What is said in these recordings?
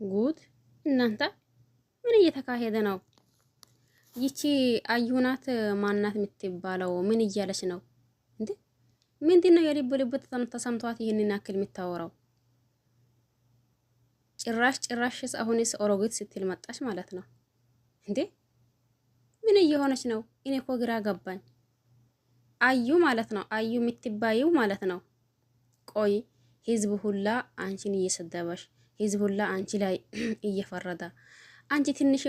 ጉድ እናንተ ምን እየተካሄደ ነው? ይቺ አዩናት ማናት የምትባለው ምን እያለች ነው እንዴ? ምንድነው የልብ ልብ ተሰምቷት ይሄንን ያክል የምታወራው? ጭራሽስ አሁንስ ኦሮጌት ስትል መጣች ማለት ነው እንዴ? ምን እየሆነች ነው? እኔ እኮ ግራ ገባኝ። አዩ ማለት ነው አዩ የምትባየው ማለት ነው። ቆይ ህዝብ ሁላ አንቺን እየሰደበሽ ህዝብ ሁላ አንቺ ላይ እየፈረደ አንቺ ትንሽ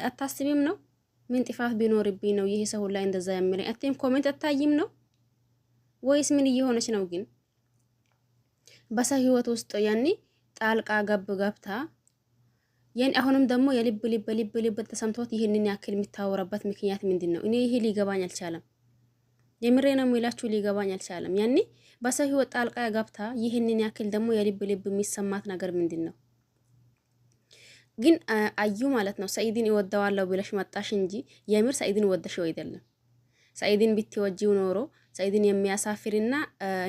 አታስቢም ነው? ምን ጥፋት ቢኖርብኝ ነው ይሄ ሰው ሁላ እንደዛ የሚለኝ? አትም ኮሜንት አታይም ነው ወይስ ምን እየሆነች ነው? ግን በሰው ህይወት ውስጥ ያኔ ጣልቃ ገብታ ያኔ አሁንም ደግሞ የልብ ልብ ተሰምቶት ይሄንን ያክል የሚታወራበት ምክንያት ምንድነው? እኔ ይሄ ሊገባኝ አልቻለም። የምሬ ነው የሚላችሁ ሊገባኝ አልቻለም። ያኔ በሰው ህይወት ጣልቃ ገብታ ይሄንን ያክል ደግሞ የልብ የሚሰማት ነገር ምንድነው? ግን አዩ ማለት ነው ሰኢድን ይወደዋለሁ ብለሽ መጣሽ እንጂ የምር ሰኢድን ወደሽው አይደለም። ሰኢድን ብትወጂው ኖሮ ሰኢድን የሚያሳፍርና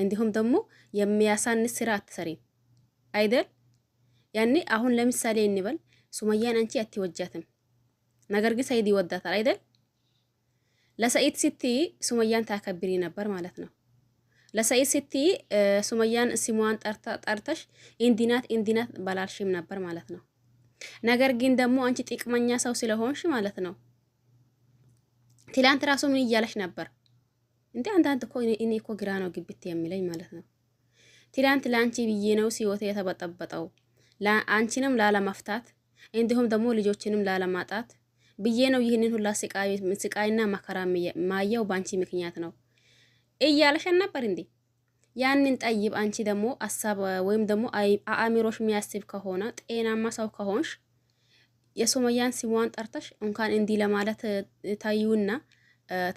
እንዲሁም ደግሞ የሚያሳንስ ስራ አትሰሪም አይደል? ያኔ አሁን ለምሳሌ እንበል ሱመያን አንቺ አትወጃትም፣ ነገር ግን ሰኢድ ይወዳታል አይደል? ለሰኢድ ስትይ ሱመያን ታከብሪ ነበር ማለት ነው። ለሰኢድ ስትይ ሱመያን ስሟን ጠርተሽ እንዲናት ባላልሽም ነበር ማለት ነው። ነገር ግን ደግሞ አንቺ ጥቅመኛ ሰው ስለሆንሽ ማለት ነው። ትላንት ራሱ ምን እያለሽ ነበር እንዴ? አንዳንድ እኮ እኔ እኮ ግራ ነው ግብት የሚለኝ ማለት ነው። ትላንት ለአንቺ ብዬ ነው ሲወተ የተበጠበጠው አንቺንም ላለመፍታት እንዲሁም ደግሞ ልጆችንም ላለማጣት ብዬ ነው ይህንን ሁላ ስቃይና መከራ ማየው ባንቺ ምክንያት ነው እያለሽን ነበር እንዴ? ያንን ጠይብ አንቺ ደግሞ አሳብ ወይም ደግሞ አእምሮሽ የሚያስብ ከሆነ ጤናማ ሰው ከሆንሽ የሱመያን ስሟን ጠርተሽ እንኳን እንዲህ ለማለት ታዩና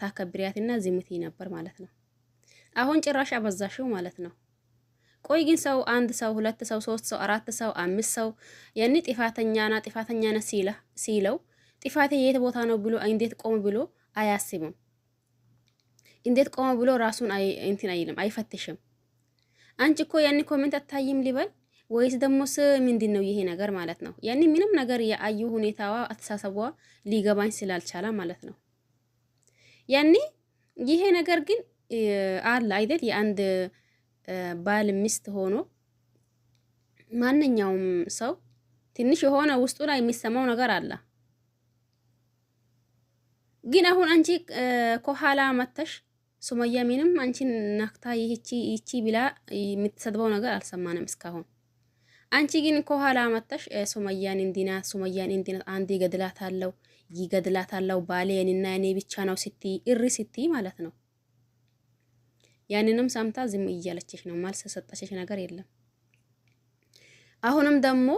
ታከብሪያትና ዝምቲ ነበር ማለት ነው። አሁን ጭራሽ አበዛሽው ማለት ነው። ቆይ ግን ሰው አንድ ሰው ሁለት ሰው ሶስት ሰው አራት ሰው አምስት ሰው ያኔ ጥፋተኛ ነ ሲለው ጥፋቴ የት ቦታ ነው ብሎ እንዴት ቆም ብሎ አያስብም? እንዴት ቆም ብሎ ራሱን እንትን አይልም አይፈትሽም? አንቺ እኮ ያኔ ኮሜንት አታይም ሊበል ወይስ ደሞስ ምንድነው ይሄ ነገር ማለት ነው? ያኔ ምንም ነገር የአዩ ሁኔታዋ አተሳሰቧ ሊገባኝ ስላልቻለ ማለት ነው። ያኔ ይሄ ነገር ግን አለ አይደል? የአንድ ባል ሚስት ሆኖ ማንኛውም ሰው ትንሽ የሆነ ውስጡ ላይ የሚሰማው ነገር አለ። ግን አሁን አንቺ ከኋላ መተሽ ሱመያ ምንም አንቺን ነክታ ይቺ ብላ የምትሰድበው ነገር አልሰማንም እስካሁን። አንቺ ግን ከኋላ መተሽ ሱመያን እንዲና አንዴ ይገድላታለው ባሌንና እኔ ብቻ ነው ስትይ ማለት ነው። ያንንም ሰምታ ዝም እያለችሽ ነው። ማልስ ሰጠችሽ ነገር የለም። አሁንም ደግሞ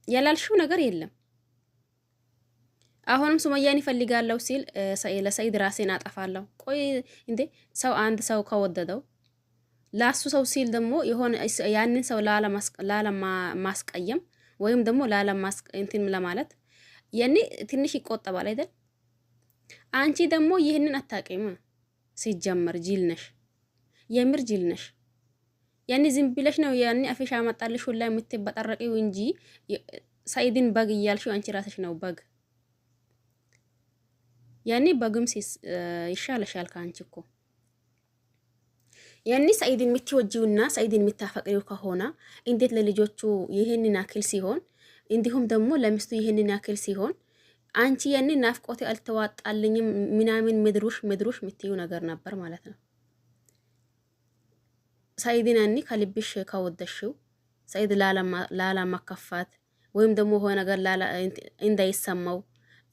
ያላልሽው ነገር የለም። አሁንም ሱመያን ይፈልጋለሁ ሲል ለሰኢድ ራሴን አጠፋለሁ። ቆይ እንዴ ሰው አንድ ሰው ከወደደው ላሱ ሰው ሲል ደግሞ የሆነ ያንን ሰው ላለማስቀየም ወይም ደግሞ እንትን ለማለት ያኔ ትንሽ ይቆጠባል አይደል? አንቺ ደግሞ ይህንን አታውቂም። ሲጀመር ጅል ነሽ፣ የምር ጅል ነሽ። ያኔ ዝም ብለሽ ነው ያኔ አፍሽ አመጣልሽ ሁላ የምትበጠረቂው እንጂ ሰኢድን በግ እያልሽው አንቺ ራስሽ ነው በግ። ያኔ በግም ይሻለሻል ካንቺ እኮ። ያኔ ሰኢድን የምትወጂውና ሰኢድን የምታፈቅሪው ከሆነ እንዴት ለልጆቹ ይሄንን አክል ሲሆን እንዲሁም ደግሞ ለሚስቱ ይሄንን አክል ሲሆን አንቺ ያኔ ናፍቆቴ አልተዋጣልኝም ምናምን ምድሩሽ የምትዩ ነገር ነበር ማለት ነው። ሰኢድን ያኔ ከልብሽ ከወደሽው ሰኢድ ላለማከፋት ወይም ደግሞ ሆነ ነገር እንዳይሰማው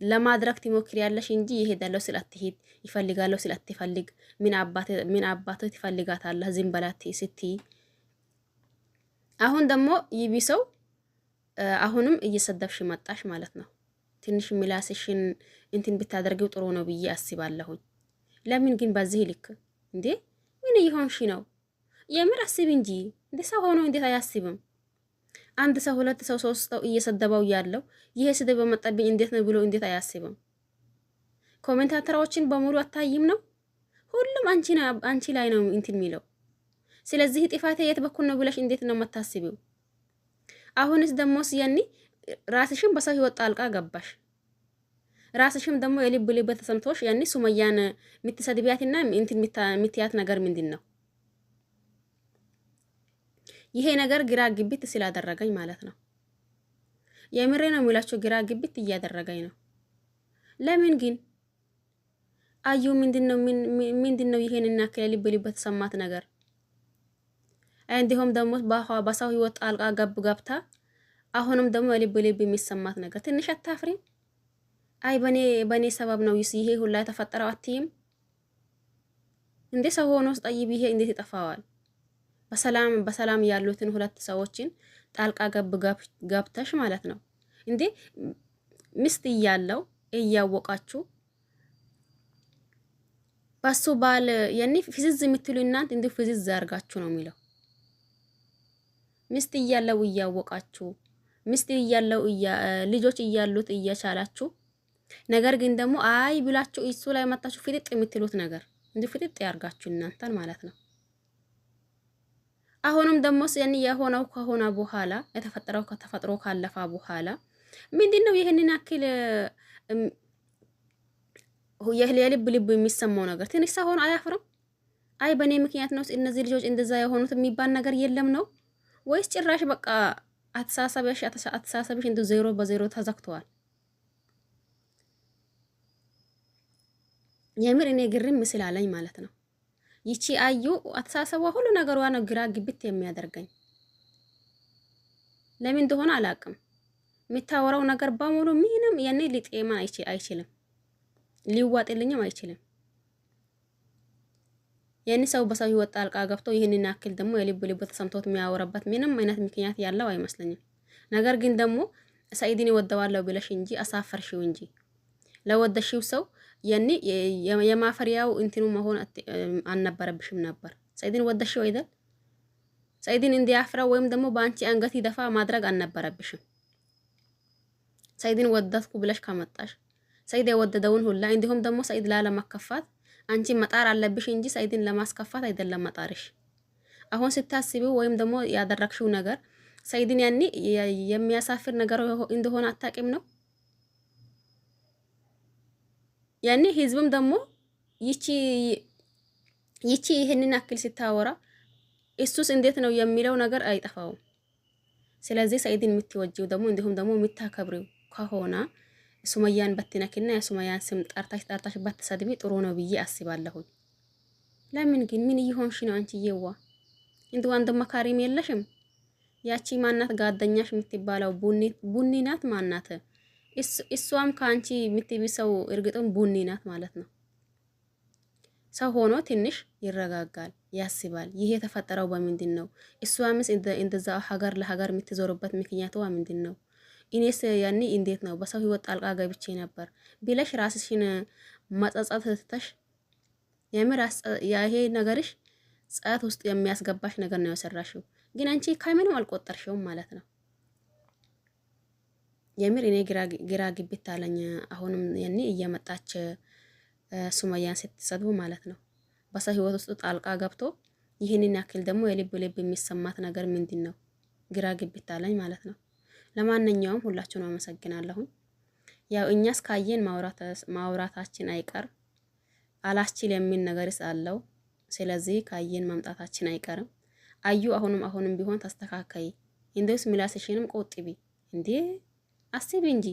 ለማድረግ ትሞክሪያለሽ እንጂ ይሄዳለው ስለ አትሄድ ይፈልጋለው ስለ አትፈልግ ምን አባቱ ትፈልጋታለህ ዝም በላት ስትይ አሁን ደግሞ ይቢሰው አሁንም እየሰደብሽ መጣሽ ማለት ነው። ትንሽ ምላስሽን እንትን ብታደርጊው ጥሩ ነው ብዬ አስባለሁኝ። ለምን ግን በዚህ ልክ እንዴ? ምን ይሆንሽ ነው? የምር አስብ እንጂ እንደ ሰው ሆኖ እንዴት አያስብም? አንድ ሰው ሁለት ሰው ሶስት ሰው እየሰደበው ያለው ይሄ ስድብ በመጣብኝ እንዴት ነው ብሎ እንዴት አያስብም? ኮሜንታተሮችን በሙሉ አታይም ነው? ሁሉም አንቺ ላይ ነው እንትን የሚለው። ስለዚህ ጥፋቴ የት በኩል ነው ብለሽ እንዴት ነው መታስቢው? አሁንስ ደሞስ ያኒ ራስሽም በሰው ህይወት ጣልቃ ገባሽ። ራስሽም ደግሞ የልብ ልብ ተሰምቶሽ ያኒ ሱመያን የምትሰድቢያትና እንትን የምትያት ነገር ምንድን ነው? ይሄ ነገር ግራ ግብት ስላደረገኝ ማለት ነው። የምሬ ነው የሚላችሁ፣ ግራ ግብት እያደረገኝ ነው። ለምን ግን አዩ ምንድነው ይሄንን ያክል የልብ ልብ ተሰማት ነገር? እንዲሁም ደግሞ በሰው ህይወት ጣልቃ ገብታ አሁንም ደግሞ የልብ ልብ የሚሰማት ነገር ትንሽ አታፍሪም? አይ በኔ ሰበብ ነው ይሄ ሁላ የተፈጠረው አትይም እንዴ? ሰው ሆኖስ ጠይብ ይሄ እንዴት ይጠፋዋል? በሰላም ያሉትን ሁለት ሰዎችን ጣልቃ ገብተሽ ማለት ነው እንዴ? ሚስት እያለው እያወቃችሁ በሱ ባል ያኒ ፍዝዝ የምትሉ እናንተ እንዴ ፍዝዝ አርጋችሁ ነው የሚለው። ሚስት እያለው እያወቃችሁ ሚስት እያለው ልጆች እያሉት እየቻላችሁ ነገር ግን ደግሞ አይ ብላችሁ እሱ ላይ መጣችሁ ፍጥጥ የምትሉት ነገር እንዴ ፍጥጥ ያርጋችሁ እናንተን ማለት ነው። አሁንም ደግሞ ያኒ የሆነው ከሆነ በኋላ የተፈጠረው ከተፈጥሮ ካለፈ በኋላ ምንድነው ይሄንን አክል የልብ ልብ የሚሰማው ነገር? ትንሽ ሳይሆን አያፍርም? አይ በኔ ምክንያት ነው እነዚህ ልጆች እንደዛ የሆኑት የሚባል ነገር የለም ነው ወይስ ጭራሽ በቃ አተሳሰብሽ እንደ ዜሮ በዜሮ ተዘግቷል? የምር እኔ ግርም ስላለኝ ማለት ነው። ይቺ አዩ አተሳሰቧ ሁሉ ነገሯ ነው ግራ ግብት የሚያደርገኝ። ለምን እንደሆነ አላውቅም። የምታወራው ነገር በሙሉ ምንም ያኔ ሊጤማ አይችልም፣ ሊዋጥልኝም አይችልም። ያኔ ሰው በሰው ህይወት ጣልቃ ገብቶ ይህንን ያክል ደግሞ የልብ ልብ ተሰምቶት የሚያወራበት ምንም አይነት ምክንያት ያለው አይመስለኝም። ነገር ግን ደግሞ ሰኢድን ይወደዋለሁ ብለሽ እንጂ አሳፈርሽው እንጂ ለወደሽው ሰው ያኔ የማፈሪያው እንትኑ መሆን አልነበረብሽም ነበር። ሰኢድን ወደሽው አይደል? ሰኢድን እንዲያፍራ ወይም ደግሞ በአንቺ አንገት ይደፋ ማድረግ አልነበረብሽም። ሰኢድን ወደድኩ ብለሽ ከመጣሽ ሰኢድ የወደደውን ሁላ እንዲሁም ደግሞ ሰኢድ ላለማከፋት አንቺ መጣር አለብሽ እንጂ ሰኢድን ለማስከፋት አይደለም መጣርሽ። አሁን ስታስቢው ወይም ደግሞ ያደረግሽው ነገር ሰኢድን ያኔ የሚያሳፍር ነገር እንደሆነ አታውቂም ነው። ያኔ ህዝብም ደግሞ ይቺ ይሄንን አክል ስታወራ እሱስ እንዴት ነው የሚለው ነገር አይጠፋውም። ስለዚህ ሰኢድን የምትወጂው ደግሞ እንዲሁም ደግሞ የምታከብሪው ከሆነ ሱመያን በትነክና የሱመያን ስም ጠርታሽ ባትሰድቢ ጥሩ ነው ብዬ አስባለሁ። ለምን ግን ምን ይሆንሽ ነው አንቺ የዋ? እንዴ አንድ መካሪም የለሽም? ያቺ ማናት ጓደኛሽ የምትባለው ቡኒ ናት ማናት? እሷም ካንቺ የምትብሰው እርግጥም ቡኒ ናት ማለት ነው። ሰው ሆኖ ትንሽ ይረጋጋል፣ ያስባል። ይሄ የተፈጠረው በምንድን ነው? እሷምስ እንደዛ ሀገር ለሀገር የምትዞርበት ምክንያቷ ምንድን ነው? ኢኔስ ያኔ እንዴት ነው በሰው ህይወት ጣልቃ ገብቼ ነበር ብለሽ ራስሽን መጸጸት ትተሽ የምር ይሄ ነገርሽ ጸት ውስጥ የሚያስገባሽ ነገር ነው የሰራሽው። ግን አንቺ ከምንም አልቆጠርሽውም ማለት ነው። የምር እኔ ግራ ግብት አለኝ። አሁንም ያኔ እየመጣች ሱመያን ስትሰድቡ ማለት ነው በሰው ህይወት ውስጥ ጣልቃ ገብቶ ይህንን ያክል ደግሞ የልብ ልብ የሚሰማት ነገር ምንድን ነው? ግራ ግብት አለኝ ማለት ነው። ለማንኛውም ሁላችሁንም አመሰግናለሁ። ያው እኛስ ካየን ማውራታችን አይቀር አላስችል የሚል ነገርስ አለው። ስለዚህ ካየን መምጣታችን አይቀርም። አዩ አሁንም ቢሆን ተስተካከይ፣ እንደውስ ምላስሽንም ቆጥቢ እንዴ አስቢ እንጂ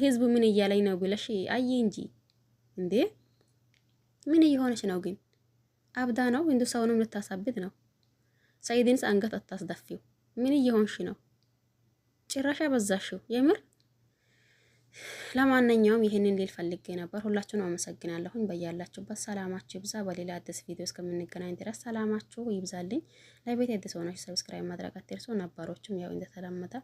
ህዝቡ ምን እያለኝ ነው ብለሽ አይ እንጂ እንዴ ምን እየሆነች ነው ግን? አብዳ ነው እንዱ ሰውንም ልታሳብድ ነው። ሰኢድንስ አንገት አታስደፊው። ምን እየሆንሽ ነው? ጭራሽ አበዛሽው የምር። ለማንኛውም ይሄንን ሊል ፈልጌ ነበር። ሁላችሁንም አመሰግናለሁኝ። በያላችሁበት ሰላማችሁ ይብዛ። በሌላ አዲስ ቪዲዮ እስከምንገናኝ ድረስ ሰላማችሁ ይብዛልኝ። ለቤት አዲስ ሆናችሁ ሰብስክራይብ ማድረግ አትርሱ። ነባሮችም ያው እንደተለመደ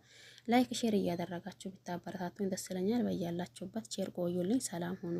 ላይክ ሼር እያደረጋችሁ ብታበረታቱኝ ደስ ይለኛል። በያላችሁበት ቼር ቆዩልኝ። ሰላም ሁኑ።